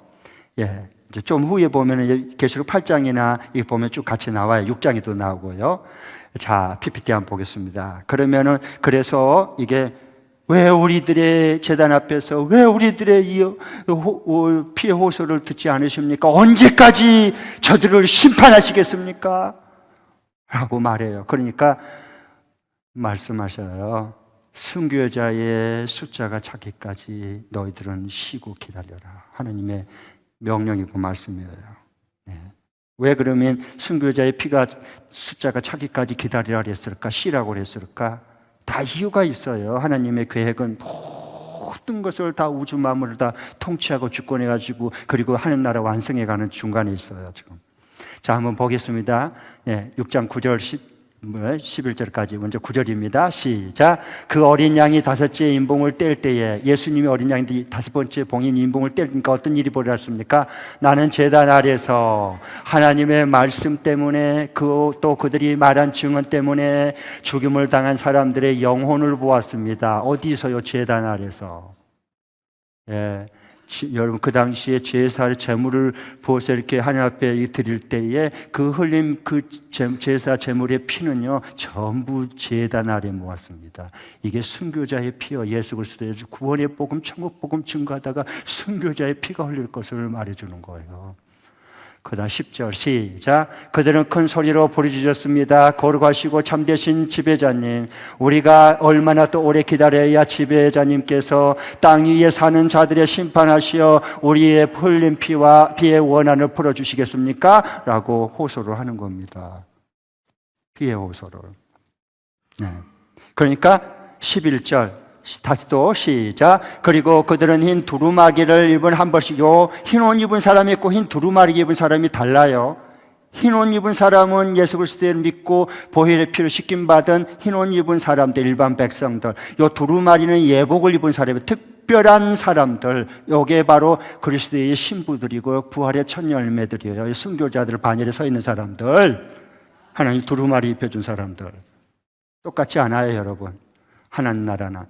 예, 이제 좀 후에 보면은 계시록 8장이나 이게 보면 쭉 같이 나와요. 6장에도 나오고요. 자, PPT 한번 보겠습니다. 그러면은 그래서 이게 왜 우리들의 제단 앞에서 왜 우리들의 피의 호소를 듣지 않으십니까? 언제까지 저들을 심판하시겠습니까? 라고 말해요. 그러니까 말씀하셔요. 순교자의 숫자가 차기까지 너희들은 쉬고 기다려라. 하나님의 명령이고 말씀이에요. 네. 왜 그러면 순교자의 피가 숫자가 차기까지 기다리라 그랬을까? 쉬라고 그랬을까? 다 이유가 있어요. 하나님의 계획은 모든 것을 다 우주 만물을 다 통치하고 주권해가지고 그리고 하늘 나라 완성해가는 중간에 있어요. 지금. 자, 한번 보겠습니다. 네, 6장 9절 11절까지 먼저 9절입니다. 시작. 그 어린 양이 다섯째 인봉을 뗄 때에, 예수님이 어린 양이 다섯 번째 봉인 인봉을 떼니까 어떤 일이 벌어졌습니까? 나는 제단 아래서 하나님의 말씀 때문에 또 그들이 말한 증언 때문에 죽임을 당한 사람들의 영혼을 보았습니다. 어디서요? 제단 아래서. 예. 여러분, 그 당시에 제사를 제물을 부어서 이렇게 하나님 앞에 드릴 때에 그 흘린 그 제사 제물의 피는요 전부 제단 아래 모았습니다. 이게 순교자의 피요, 예수 그리스도의 구원의 복음, 천국 복음 증거하다가 순교자의 피가 흘릴 것을 말해주는 거예요. 그다음 10절 시작. 그들은 큰 소리로 부르짖었습니다. 거룩하시고 참되신 지배자님, 우리가 얼마나 또 오래 기다려야 지배자님께서 땅 위에 사는 자들의 심판하시어 우리의 흘린 피와 피의 원한을 풀어주시겠습니까? 라고 호소를 하는 겁니다. 피의 호소를. 네. 그러니까 11절 다시 또 시작. 그리고 그들은 흰 두루마기를 입은 한 벌씩, 요 흰 옷 입은 사람이 있고 흰 두루마기 입은 사람이 달라요. 흰 옷 입은 사람은 예수 그리스도를 믿고 보혈의 피로 씻김 받은 흰 옷 입은 사람들, 일반 백성들. 요 두루마리는 예복을 입은 사람이 특별한 사람들, 요게 바로 그리스도의 신부들이고 부활의 첫 열매들이에요. 순교자들 반열에 서 있는 사람들, 하나님 두루마리 입혀준 사람들. 똑같지 않아요, 여러분. 하나님 나라는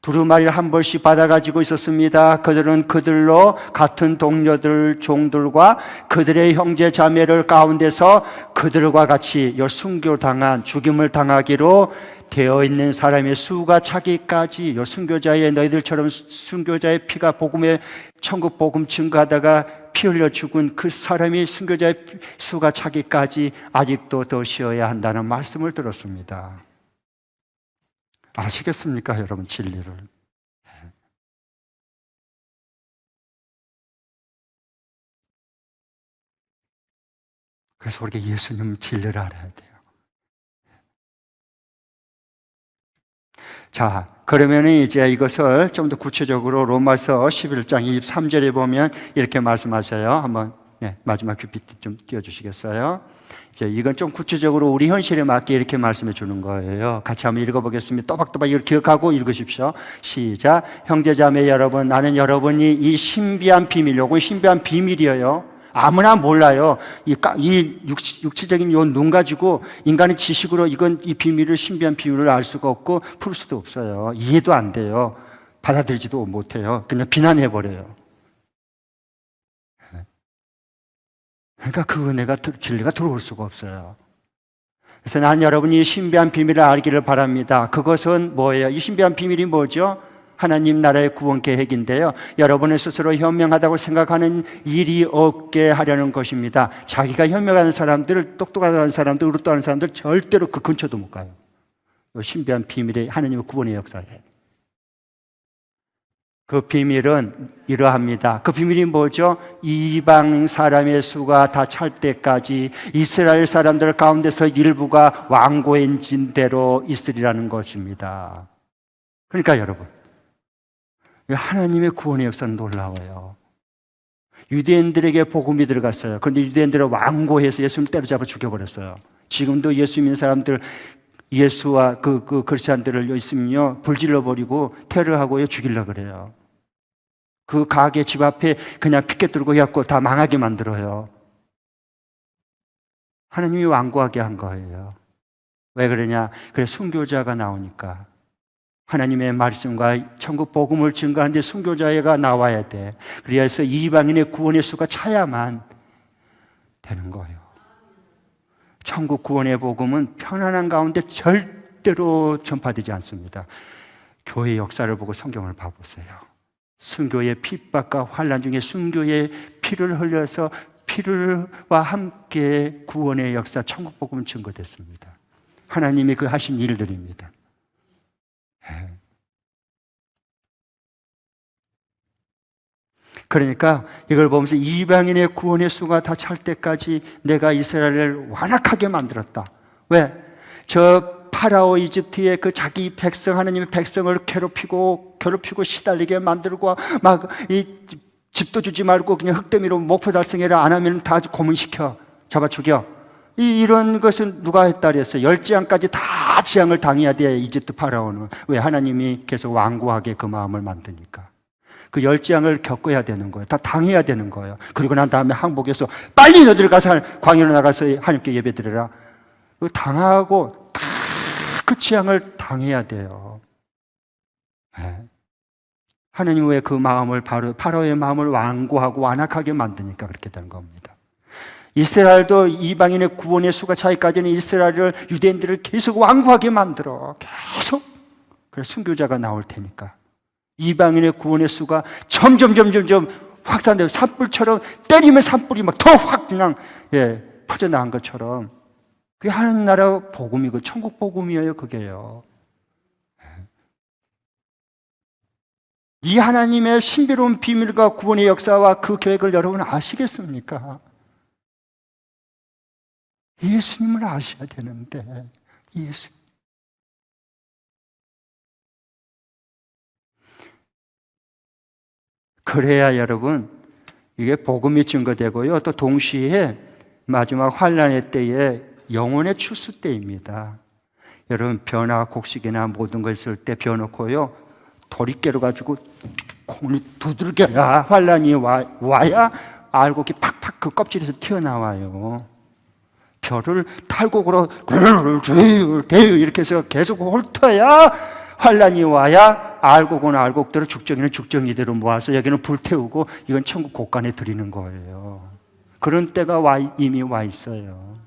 두루마리를 한 벌씩 받아가지고 있었습니다. 그들은 그들로 같은 동료들, 종들과 그들의 형제 자매를 가운데서 그들과 같이 순교당한, 죽임을 당하기로 되어 있는 사람의 수가 차기까지, 순교자의 너희들처럼 순교자의 피가 복음의 천국 복음 증거하다가 피 흘려 죽은 그 사람이 순교자의 수가 차기까지 아직도 더 쉬어야 한다는 말씀을 들었습니다. 아시겠습니까, 여러분, 진리를? 그래서 우리가 예수님 진리를 알아야 돼요. 자, 그러면 이제 이것을 좀 더 구체적으로 로마서 11장 23절에 보면 이렇게 말씀하셔요. 한번 마지막 PPT 좀 띄워주시겠어요? 이건 좀 구체적으로 우리 현실에 맞게 이렇게 말씀해 주는 거예요. 같이 한번 읽어보겠습니다. 또박또박 이걸 기억하고 읽으십시오. 시작. 형제자매 여러분, 나는 여러분이 이 신비한 비밀, 요건 신비한 비밀이에요. 아무나 몰라요. 이 육체적인 요 눈 가지고 인간의 지식으로 이 비밀을, 신비한 비밀을 알 수가 없고 풀 수도 없어요. 이해도 안 돼요. 받아들이지도 못해요. 그냥 비난해버려요. 그러니까 그 은혜가, 진리가 들어올 수가 없어요. 그래서 난 여러분이 신비한 비밀을 알기를 바랍니다. 그것은 뭐예요? 이 신비한 비밀이 뭐죠? 하나님 나라의 구원 계획인데요. 여러분의 스스로 현명하다고 생각하는 일이 없게 하려는 것입니다. 자기가 현명한 사람들, 똑똑한 사람들, 의롭다는 사람들 절대로 그 근처도 못 가요. 이 신비한 비밀이 하나님의 구원의 역사예요. 그 비밀은 이러합니다. 그 비밀이 뭐죠? 이방 사람의 수가 다 찰 때까지 이스라엘 사람들 가운데서 일부가 완고해진 대로 있으리라는 것입니다. 그러니까 여러분, 하나님의 구원의 역사는 놀라워요. 유대인들에게 복음이 들어갔어요. 그런데 유대인들을 완고해서 예수님 때려잡아 죽여버렸어요. 지금도 예수 믿는 사람들, 예수와 그 크리스찬들을 있으면요, 불질러버리고 테러하고 죽이려고 그래요. 그 가게 집 앞에 그냥 피켓 들고 해갖고 다 망하게 만들어요. 하나님이 완고하게 한 거예요. 왜 그러냐? 그래, 순교자가 나오니까. 하나님의 말씀과 천국 복음을 증거하는데 순교자가 나와야 돼. 그래서 이방인의 구원의 수가 차야만 되는 거예요. 천국 구원의 복음은 편안한 가운데 절대로 전파되지 않습니다. 교회 역사를 보고 성경을 봐보세요. 순교의 핍박과 환난 중에 순교의 피를 흘려서 피를와 함께 구원의 역사, 천국 복음은 증거됐습니다. 하나님이 그 하신 일들입니다. 그러니까 이걸 보면서 이방인의 구원의 수가 다 찰 때까지 내가 이스라엘을 완악하게 만들었다. 왜? 저 파라오 이집트의 그 자기 백성, 하나님의 백성을 괴롭히고 시달리게 만들고 막 이 집도 주지 말고 그냥 흙더미로 목표 달성해라, 안 하면 다 고문시켜 잡아 죽여. 이런 것은 누가 했다 그랬어요? 10재앙까지 다 재앙을 당해야 돼, 이집트 파라오는. 왜? 하나님이 계속 완고하게 그 마음을 만드니까. 그 10재앙을 겪어야 되는 거예요. 다 당해야 되는 거예요. 그리고 난 다음에 항복해서 빨리 너희들 가서 광야로 나가서 하나님께 예배드려라. 당하고 다 그 재앙을 당해야 돼요. 하나님 왜 그 마음을 파라오의 마음을 완고하고 완악하게 만드니까 그렇게 되는 겁니다. 이스라엘도 이방인의 구원의 수가 차이까지는 이스라엘을, 유대인들을 계속 완고하게 만들어. 계속. 그래서 순교자가 나올 테니까. 이방인의 구원의 수가 점점 확산되고 산불처럼 때리면 산불이 막 더 확 그냥 퍼져나간 것처럼, 그게 하나님 나라 복음이고 천국 복음이에요. 그게요. 이 하나님의 신비로운 비밀과 구원의 역사와 그 계획을 여러분 아시겠습니까? 예수님을 아셔야 되는데, 예수님. 그래야 여러분 이게 복음이 증거되고요, 또 동시에 마지막 환난의 때에 영혼의 추수 때입니다. 여러분 벼나 곡식이나 모든 걸 쓸 때 벼 놓고요 도리깨로 가지고 콩을 두들겨야 환난이 와야 알곡이 팍팍 그 껍질에서 튀어나와요. 벼를 탈곡으로 이렇게 해서 계속 훑어야 환난이 와야 알곡은 알곡대로, 죽정이는 죽정이대로 모아서 여기는 불태우고, 이건 천국 곳간에 드리는 거예요. 그런 때가 이미 와 있어요.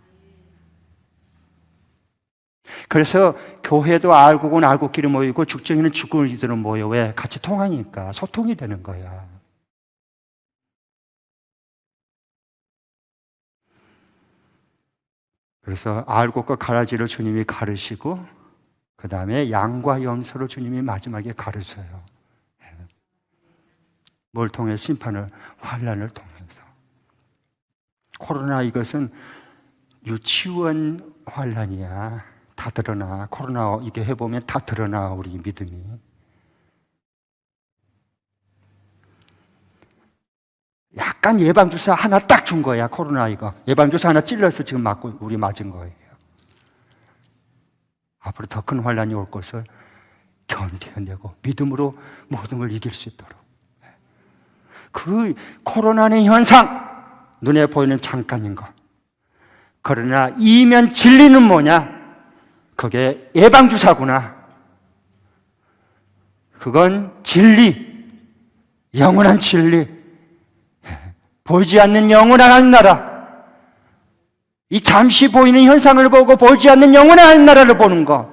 그래서 교회도 알곡은 알곡끼리 모이고 죽정이는 죽정이대로 모여. 왜? 같이 통하니까 소통이 되는 거야. 그래서 알곡과 가라지를 주님이 가르시고, 그 다음에 양과 염소를 주님이 마지막에 가르쳐요. 뭘 통해? 심판을, 환난을 통해서. 코로나 이것은 유치원 환난이야. 다 드러나. 코로나 이게 해보면 다 드러나, 우리 믿음이. 약간 예방주사 하나 딱 준 거야, 코로나 이거. 예방주사 하나 찔러서 지금 맞고 우리 맞은 거예요. 앞으로 더 큰 환난이 올 것을 견뎌내고 믿음으로 모든 걸 이길 수 있도록. 그 코로나의 현상, 눈에 보이는 잠깐인 것. 그러나 이면 진리는 뭐냐? 그게 예방주사구나. 그건 진리, 영원한 진리, 보이지 않는 영원한 나라. 이 잠시 보이는 현상을 보고 보이지 않는 영원한 나라를 보는 것,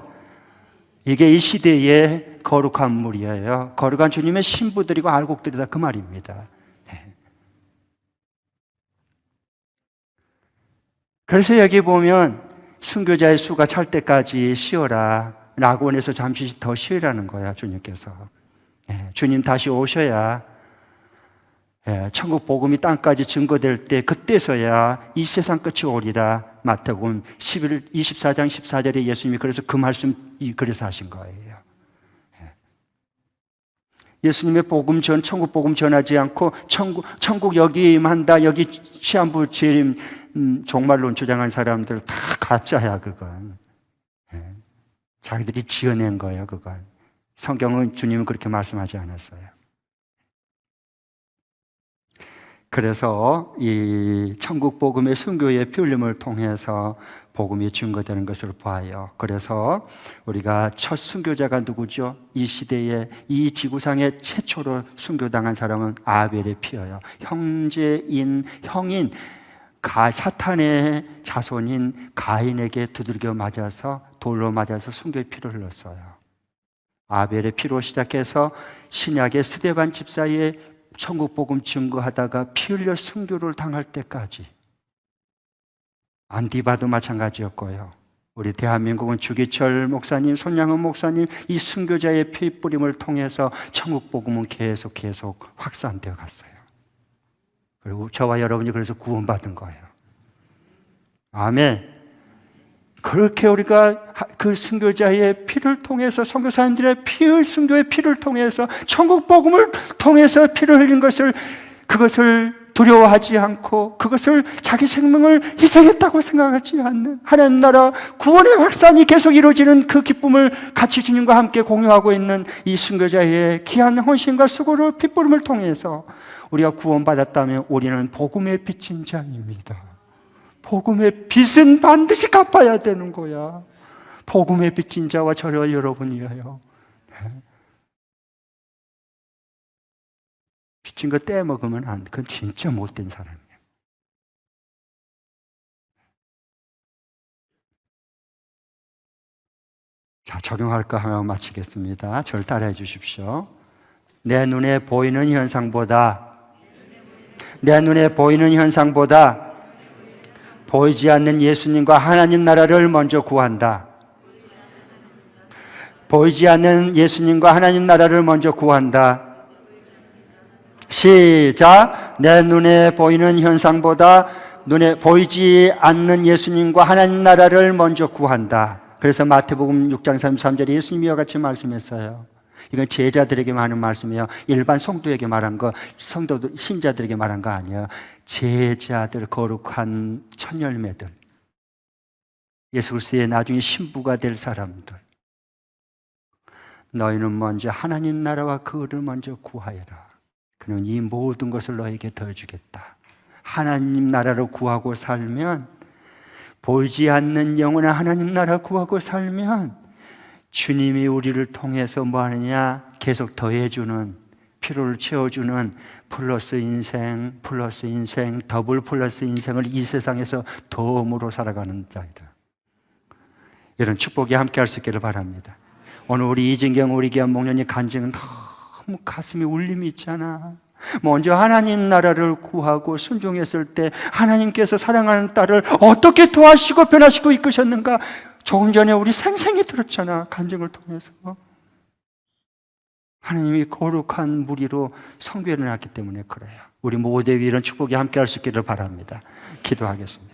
이게 이 시대의 거룩한 물이에요. 거룩한 주님의 신부들이고 알곡들이다, 그 말입니다. 그래서 여기 보면 순교자의 수가 찰 때까지 쉬어라, 낙원에서 잠시 더 쉬라는 거야, 주님께서. 주님 다시 오셔야 천국 복음이 땅까지 증거될 때, 그때서야 이 세상 끝이 오리라. 마태복음 24장 14절에 예수님이 그래서 그 말씀 그래서 하신 거예요. 예수님의 복음 천국 복음 전하지 않고 천국 여기 임한다, 여기 시한부 재림 종말론 주장한 사람들 다 가짜야, 그건. 자기들이 지어낸 거예요, 그건. 성경은, 주님은 그렇게 말씀하지 않았어요. 그래서 이 천국 복음의 순교의 피 흘림을 통해서 복음이 증거되는 것을 보아요. 그래서 우리가 첫 순교자가 누구죠? 이 시대에, 이 지구상에 최초로 순교당한 사람은 아벨의 피예요. 형제인, 형인 사탄의 자손인 가인에게 두들겨 맞아서, 돌로 맞아서 순교의 피를 흘렸어요. 아벨의 피로 시작해서 신약의 스데반 집사의 천국 복음 증거하다가 피 흘려 순교를 당할 때까지, 안디바도 마찬가지였고요. 우리 대한민국은 주기철 목사님, 손양은 목사님 이 순교자의 피 뿌림을 통해서 천국 복음은 계속 확산되어 갔어요. 그리고 저와 여러분이 그래서 구원받은 거예요. 아멘. 그렇게 우리가 그 순교자의 피를 통해서, 선교사님들의 순교의 피를 통해서, 천국 복음을 통해서 피를 흘린 그것을 두려워하지 않고 그것을 자기 생명을 희생했다고 생각하지 않는 하나님 나라 구원의 확산이 계속 이루어지는 그 기쁨을 같이 주님과 함께 공유하고 있는 이 순교자의 귀한 헌신과 수고로 핏부름을 통해서 우리가 구원받았다면 우리는 복음의 빚진 자입니다. 복음의 빚은 반드시 갚아야 되는 거야. 복음의 빚진 자와 저와 여러분이에요. 빚진 거 떼먹으면 안 돼. 그건 진짜 못된 사람이에요. 자, 적용할 거 하나 마치겠습니다. 저를 따라해 주십시오. 내 눈에 보이는 현상보다 보이지 않는 예수님과 하나님 나라를 먼저 구한다. 보이지 않는 예수님과 하나님 나라를 먼저 구한다. 시작. 내 눈에 보이는 현상보다 눈에 보이지 않는 예수님과 하나님 나라를 먼저 구한다. 그래서 마태복음 6장 33절에 예수님이 이와 같이 말씀했어요. 이건 제자들에게만 하는 말씀이에요. 일반 성도에게 말한 거, 성도들, 신자들에게 말한 거 아니에요. 제자들, 거룩한 천열매들, 예수 그리스도의 나중에 신부가 될 사람들, 너희는 먼저 하나님 나라와 그를 먼저 구하여라. 그는 이 모든 것을 너에게 더해주겠다. 하나님 나라를 구하고 살면, 보이지 않는 영원한 하나님 나라 구하고 살면 주님이 우리를 통해서 뭐 하느냐? 계속 더해주는, 피로를 채워주는 플러스 인생, 더블 플러스 인생을 이 세상에서 덤으로 살아가는 자이다. 이런 축복이 함께 할 수 있기를 바랍니다. 오늘 우리 이진경 우리 교회 목련이 간증은 너무 가슴에 울림이 있잖아. 먼저 하나님 나라를 구하고 순종했을 때 하나님께서 사랑하는 딸을 어떻게 도와주시고 변화시키고 이끄셨는가, 조금 전에 우리 생생히 들었잖아. 간증을 통해서 하나님이 거룩한 무리로 성교를 해놨기 때문에 그래요. 우리 모두에게 이런 축복이 함께 할 수 있기를 바랍니다. 기도하겠습니다.